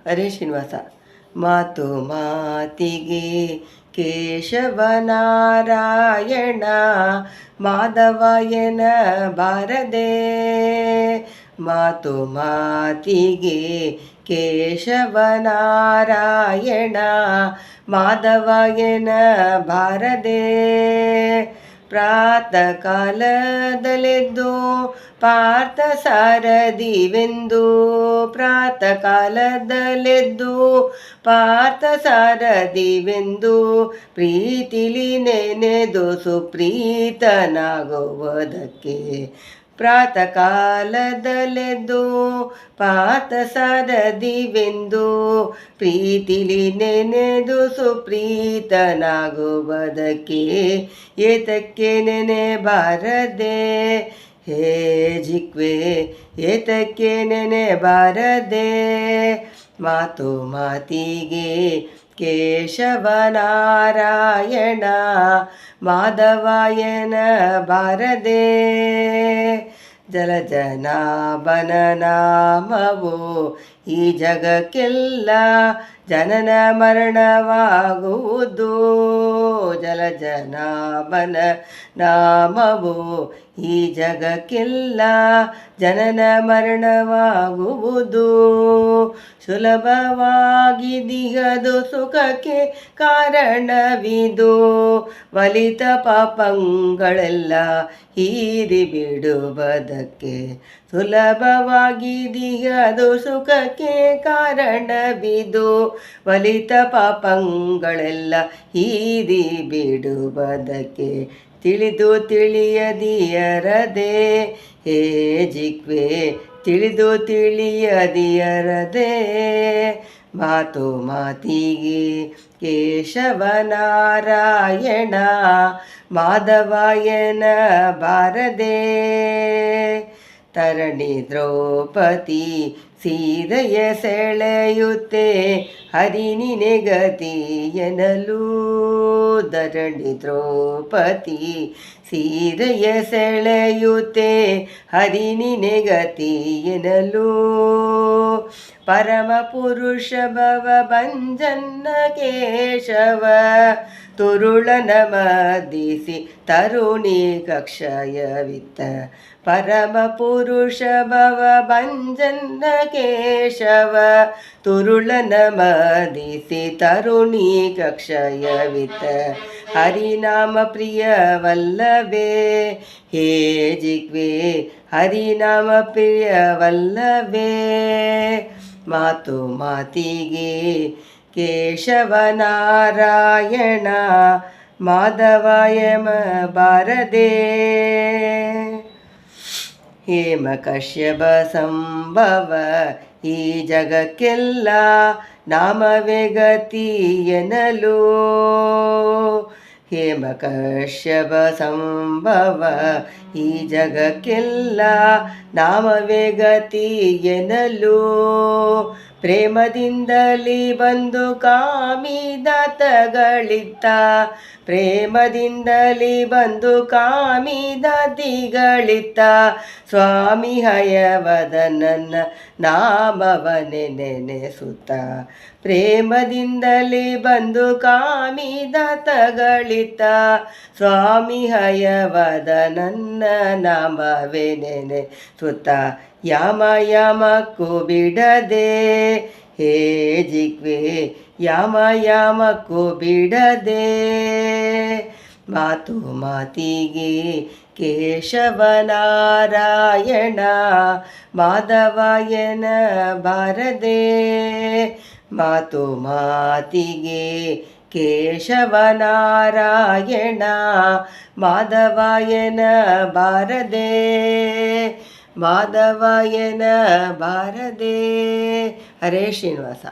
ಹರೇ ಶ್ರೀನಿವಾಸ. ಮಾತು ಮಾತಿಗೆ ಕೇಶವನಾರಾಯಣ ಮಾಧವಯನ ಬಾರದೆ. ಮಾತು ಮಾತಿಗೆ ಕೇಶವನಾರಾಯಣ ಮಾಧವಯನ ಬಾರದೆ. ಪ್ರಾತಃ ಕಾಲದಲ್ಲೆದ್ದು ಪಾರ್ಥ ಸಾರದಿವೆಂದು. ಪ್ರಾತಃ ಕಾಲದಲ್ಲೆದ್ದು ಪಾರ್ಥ ಸಾರದಿವೆಂದು ಪ್ರೀತಿಲಿ ನೆನೆದು ಸುಪ್ರೀತನಾಗುವುದಕ್ಕೆ. ಪ್ರಾತಃ ಕಾಲದಲ್ಲೆದ್ದು ಪಾರ್ಥ ಸಾರದಿವೆಂದು ಪ್ರೀತಿಲಿ ನೆನೆದು ಸುಪ್ರೀತನಾಗುವುದಕ್ಕೆ. ಏತಕ್ಕೆ ನೆನೆ ಬಾರದೆ ಹೇ ಜಿಕ್ವೆ, ಏತಕ್ಕೆ ನೆನೆ ಬಾರದೆ. ಮಾತು ಮಾತಿಗೆ ಕೇಶವನಾರಾಯಣ ಮಾಧವಯನ ಬಾರದೆ. ಜಲಜನಾಭನ ನಾಮವು ಈ ಜಗಕ್ಕೆಲ್ಲ ಜನನ ಮರಣವಾಗುವುದು. ಜಲಜನಾಭನ ನಾಮವು ಈ ಜಗಕ್ಕೆಲ್ಲ ಜನನ ಮರಣವಾಗುವುದು. ಸುಲಭವಾಗಿದಿಗದು ಸುಖಕ್ಕೆ ಕಾರಣವಿದು. ಒಲಿತ ಪಾಪಗಳೆಲ್ಲ ಹೀರಿ ಬಿಡುವುದಕ್ಕೆ. ಸುಲಭವಾಗಿದಿಗದು ಸುಖಕ್ಕೆ ಕಾರಣವಿದು. ಒಲಿತ ಪಾಪಗಳೆಲ್ಲ ಹೀರಿ ಬಿಡುವುದಕ್ಕೆ. ತಿಳಿದು ತಿಳಿಯದಿಯರದೆ ಹೇ ಜಿಕ್ವೆ, ತಿಳಿದು ತಿಳಿಯದಿಯರದೆ. ಮಾತು ಮಾತಿಗೆ ಕೇಶವನಾರಾಯಣ ಮಾಧವಯನ ಬಾರದೆ. ತರಣಿ ದ್ರೌಪದಿ ಸೀರೆಯ ಸೆಳೆಯುತ್ತೆ ಹರಿನಿನೆ ಗತಿ ಎನ್ನಲು. ಧರಣಿ ದ್ರೌಪದಿ ಸೀರೆಯ ಸೆಳೆಯುತ್ತೆ ಹರಿನಿನೆ ಗತಿ ಎನ್ನಲು. ಪರಮ ಪುರುಷ ಭವ ಭಂಜನ ಕೇಶವ ತುರುಳನ ಮದಿಸಿ ತರುಣಿ ಕಕ್ಷಯವಿತ್ತ. ಪರಮ ಪುರುಷ ಭವ ಭಂಜನ ಕೇಶವ ತುರುಳನ ಮದಿಸಿ ತರುಣಿ ಕಕ್ಷಯವಿತ್ತ. ಹರಿನಾಮ ಪ್ರಿಯವಲ್ಲವೇ ಹೇ ಜಿಗ್ವೆ, ಹರಿನಾಮ ಪ್ರಿಯವಲ್ಲವೇ. ಮಾತು ಮಾತಿಗೆ ಕೇಶವನಾರಾಯಣ ಮಾಧವಯಮ ಬಾರದೆ. ಹೇಮ ಕಶ್ಯಪ ಸಂಭವ ಈ ಜಗಕ್ಕೆಲ್ಲ ನಾಮವೇ ಗತಿ ಎನ್ನಲು. ಹೇಮ ಕಶ್ಯಪ ಸಂಭವ ಈ ಜಗಕ್ಕೆಲ್ಲ ನಾಮವೇ ಗತಿ ಎನ್ನಲು. ಪ್ರೇಮದಿಂದಲಿ ಬಂದು ಕಾಮಿದಾತಗಳಿತ್ತ. ಪ್ರೇಮದಿಂದಲಿ ಬಂದು ಕಾಮಿದಾತಿಗಳಿತ್ತ. ಸ್ವಾಮಿ ಹಯವದನನ್ನ ನಾಮವನೆ ನೆನೆಸುತ್ತ. ಪ್ರೇಮದಿಂದಲಿ ಬಂದು ಕಾಮಿದಾತಗಳಿತ್ತ. ಸ್ವಾಮಿ ಹಯವದನನ್ನ ನಾಮವೇ ನೆನೆಸುತ್ತ. ಯಾಮ ಯಾಮಕ್ಕೂ ಬಿಡದೆ ಹೇ ಜಿಗ್ವೆ, ಯಾಮ ಯಾಮಕ್ಕೂ ಬಿಡದೆ. ಮಾತು ಮಾತಿಗೆ ಕೇಶವನಾರಾಯಣ ಮಾಧವಯನ ಬಾರದೆ. ಮಾತು ಮಾತಿಗೆ ಕೇಶವನಾರಾಯಣ ಮಾಧವಯನ ಬಾರದೆ. ಮಾಧವಯನ ಬಾರದೆ. ಹರೇ ಶ್ರೀನಿವಾಸ.